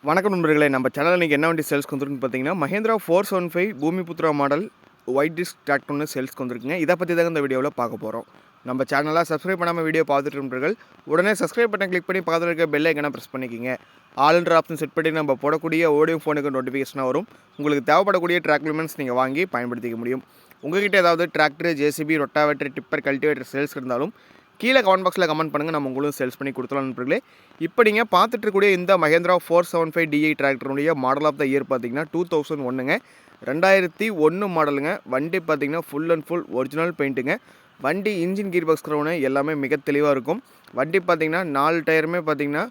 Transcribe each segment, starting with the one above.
வணக்கம் நண்பர்களே, நம்ம சேனலில் நீங்கள் என்ன வண்டி சேல்ஸ்க்கு வந்துருக்குன்னு பார்த்தீங்கன்னா Mahindra 475 Bhumiputra model white disc tractor ஒன்று சேல்ஸ்க்கு வந்துருக்குங்க. இதை பற்றி தாங்க இந்த வீடியோவில் பார்க்க போகிறோம். நம்ம சேனலாக சப்ஸ்கிரைப் பண்ணாமல் வீடியோ பார்த்துட்டு நண்பர்கள் உடனே சப்ஸ்கிரைப் பட்டன் கிளிக் பண்ணி பக்கத்தில் இருக்க பெல் ஐக்கனை ப்ரெஸ் பண்ணிக்கிங்க. ஆல்ன்ற ஆப்ஷன் செட் பண்ணி நம்ம போடக்கூடிய ஆடியோ ஃபோனுக்கு நோட்டிஃபிகேஷனாக வரும். உங்களுக்கு தேவைப்படக்கூடிய ட்ராக் லிமெண்ட்ஸ் நீங்கள் வாங்கி பயன்படுத்திக்க முடியும். உங்கள்கிட்ட ஏதாவது tractor, JCB, rotavator, tipper, cultivator sales இருந்தாலும் கீழே கமெண்ட் பாக்ஸில் கமெண்ட் பண்ணுங்கள். நம்ம உங்களுக்கு சேல்ஸ் பண்ணி கொடுத்துலாம் நண்பர்களே. இப்போ நீங்கள் பார்த்துட்டு இருக்கக்கூடிய இந்த மஹேந்திரா 475 DI டிராக்டருடைய மாடல் ஆஃப் த இயர் பார்த்தீங்கன்னா 2001ங்க. 2001 மாடலுங்க. வண்டி பார்த்தீங்கன்னா ஃபுல் அண்ட் ஃபுல் ஒரிஜினல் பெயிண்ட்டுங்க. வண்டி இன்ஜின் கீர் பாக்ஸ் க்ரௌனு எல்லாமே மிக தெளிவாக இருக்கும். வண்டி பார்த்தீங்கன்னா 4 டயருமே பார்த்தீங்கன்னா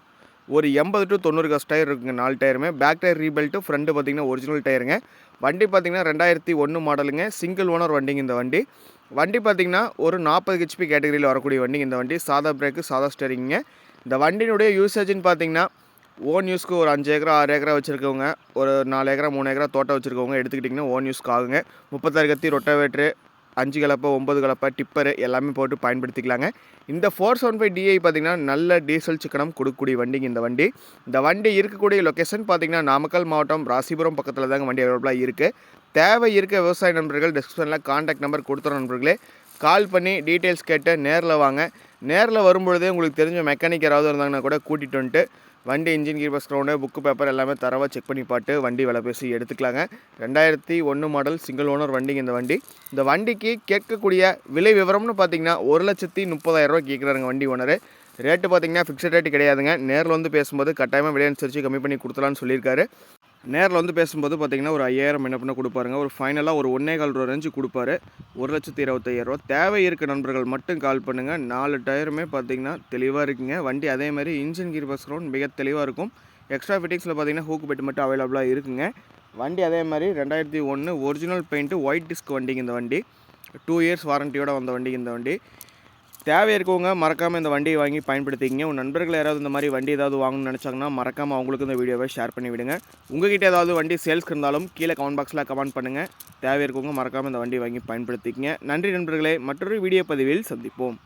ஒரு 80 to 90 காசு டயர் இருக்குங்க. 4 டயருமே பேக் டயர் ரீபெல்ட்டு, ஃப்ரண்ட்டு பார்த்தீங்கன்னா ஒரிஜினல் டயருங்க. வண்டி பார்த்தீங்கன்னா 2001 மாடலுங்க. சிங்கிள் ஓனர் வண்டிங்க இந்த வண்டி. வண்டி பார்த்தீங்கன்னா ஒரு 40 HP கேட்டகரியில் வரக்கூடிய வண்டிங்க இந்த வண்டி. சாதா பிரேக்கு, சாதா ஸ்டேரிங்க. இந்த வண்டியினுடைய யூசேஜ்னு பார்த்தீங்கன்னா ஓன் யூஸ்க்கு ஒரு 5 ஏக்கரா 6 ஏக்கரா வச்சுருக்கவங்க, ஒரு 4 ஏக்கரா 3 ஏக்கரா தோட்டம் வச்சுருக்கவங்க எடுத்துக்கிட்டிங்கன்னா ஓன் யூஸ்க்கு ஆகுங்க. 36 கத்தி, ரொட்டாவேட்ரு, 5 கலப்பை, 9 கலப்பை, டிப்பரு எல்லாமே போட்டு பயன்படுத்திக்கலாங்க. இந்த 475 DI பார்த்தீங்கன்னா நல்ல டீசல் சிக்கனம் கொடுக்கக்கூடிய வண்டிங்க இந்த வண்டி. இந்த வண்டி இருக்கக்கூடிய லொக்கேஷன் பார்த்தீங்கன்னா நாமக்கல் மாவட்டம் ராசிபுரம் பக்கத்தில் தாங்க வண்டி அவைலபிளாக இருக்குது. தேவை இருக்க விவசாய நண்பர்கள் டிஸ்கிரிப்ஷனில் கான்டாக்ட் நம்பர் கொடுத்துற நண்பர்களே. கால் பண்ணி டீட்டெயில்ஸ் கேட்டு நேரில் வாங்க. நேரில் வரும்பொழுதே உங்களுக்கு தெரிஞ்ச மெக்கானிக் யாராவது இருந்தாங்கன்னா கூட கூட்டிகிட்டு வந்துட்டு வண்டி engine gear box crown, book paper எல்லாமே தரவாக செக் பண்ணி பார்த்து வண்டி விலை பேசி எடுத்துக்கலாங்க. 2001 மாடல் சிங்கிள் ஓனர் வண்டிங்க இந்த வண்டி. இந்த வண்டிக்கு கேட்கக்கூடிய விலை விவரம்னு பார்த்தீங்கன்னா 1,30,000 கேட்குறாருங்க வண்டி ஓனர். ரேட்டு பார்த்தீங்கன்னா ஃபிக்ஸட் ரேட்டு கிடையாதுங்க. நேரில் வந்து பேசும்போது கட்டாயமாக விலை அனுசரித்து கம்மி பண்ணி கொடுத்துலான்னு சொல்லியிருக்காரு. நேரில் வந்து பேசும்போது பார்த்தீங்கன்னா ஒரு 5,000 என்ன பண்ண கொடுப்பாருங்க. ஒரு ஃபைனலாக ஒரு 1,400 ரூபா ரேஞ்சு கொடுப்பாரு. 1,25,000 தேவை இருக்க நண்பர்கள் மட்டும் கால் பண்ணுங்கள். 4 டயருமே பார்த்தீங்கன்னா தெளிவாக இருக்குங்க வண்டி. அதேமாதிரி இன்ஜின் கீர் பாக்ஸ் க்ரௌண்ட் மிக தெளிவாக இருக்கும். எக்ஸ்ட்ரா ஃபிட்டிங்ஸில் பார்த்தீங்கன்னா ஹூக் பெட் மட்டும் அவைலபிளாக இருக்குங்க. வண்டி அதே மாதிரி 2001 ஒரிஜினல் பெயிண்ட்டு ஒயிட் டிஸ்க் வண்டிங்க இந்த வண்டி. 2 இயர்ஸ் வாரண்டியோடு வந்த வண்டிங்க இந்த வண்டி. தேவை இருக்கவங்க மறக்காமல் இந்த வண்டியை வாங்கி பயன்படுத்திக்கிங்க. உங்கள் நண்பர்கள் யாராவது இந்த மாதிரி வண்டி ஏதாவது வாங்கணும்னு நினச்சாங்கன்னா மறக்காமல் அவங்களுக்கு இந்த வீடியோவை ஷேர் பண்ணி விடுங்க. உங்கள்கிட்ட ஏதாவது வண்டி சேல்ஸ்க்கு இருந்தாலும் கீழே கமெண்ட் பாக்ஸில் கமெண்ட் பண்ணுங்கள். தேவை இருக்கவங்க மறக்காமல் இந்த வண்டியை வாங்கி பயன்படுத்திக்கிங்க. நன்றி நண்பர்களே, மற்றொரு வீடியோ பதிவில் சந்திப்போம்.